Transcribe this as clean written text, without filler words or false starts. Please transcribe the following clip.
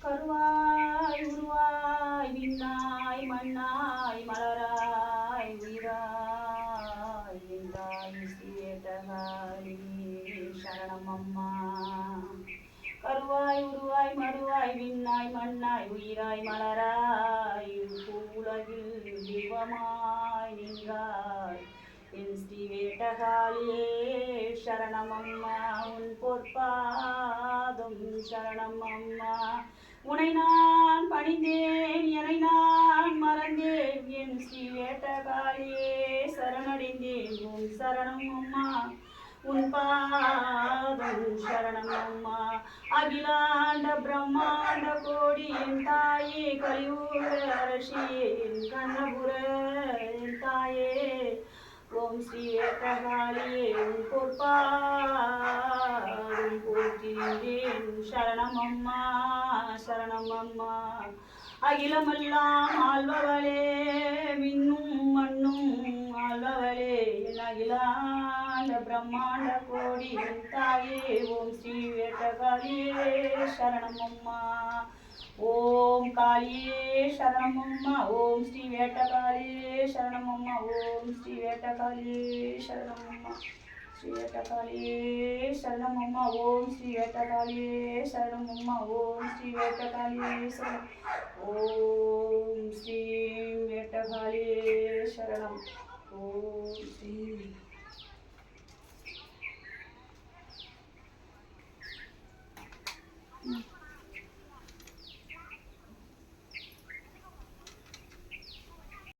கருவாய் உருவாய் விண்ணாய் மண்ணாய் மலராய் உயிராய் என்றாய் ஸ்ரீவேட்டகாளி சரணம் அம்மா. கருவாய் உருவாய் மறுவாய் விண்ணாய் மண்ணாய் உயிராய் மலராய் பூவுலகில் தெய்வமாய் நின்றாய் என் ஸ்ரீவேட்டகாளியே சரணம் அம்மா. உன் பொற்பாதம் சரணம் அம்மா. உனை நான் பணிந்தேன் என்னை நான் மறந்தேன் என் ஸ்ரீவேட்டகாளியே சரணடைந்தேன் உன் சரணம் அம்மா. உன் பாதம் சரணம் அம்மா. அகிலாண்ட பிரம்மாண்ட கோடி என் தாயே கலியுக அரசியே என் கண்ணபுர என் தாயே ஓம் ஸ்ரீவேட்டகாளியே உன் பொற்பாதம் போற்றினேன் சரணம் அம்மா சரணம் அம்மா. அகிலமெல்லாம் ஆள்பவளே விண்ணும் மண்ணும் ஆள்பவளே என் அகிலாண்ட பிரம்மாண்ட கோடி என் தாயே ஓம் ஸ்ரீவேட்டகாளியே சரணம் அம்மா. ஓம் காளியே சரணம் அம்மா. ஓம் ஸ்ரீவேட்டகாளியே சரணம் அம்மா. ஓம் ஸ்ரீவேட்டகாளியே சரணம் அம்மா. ஸ்ரீவேட்டகாளியே சரணம் அம்மா. ஓம் ஸ்ரீவேட்டகாளியே சரணம் அம்மா. ஓம் ஸ்ரீவேட்டகாளியே சரணம். ஓம் ஸ்ரீவேட்டகாளியே சரணம். ஓம் ஸ்ரீ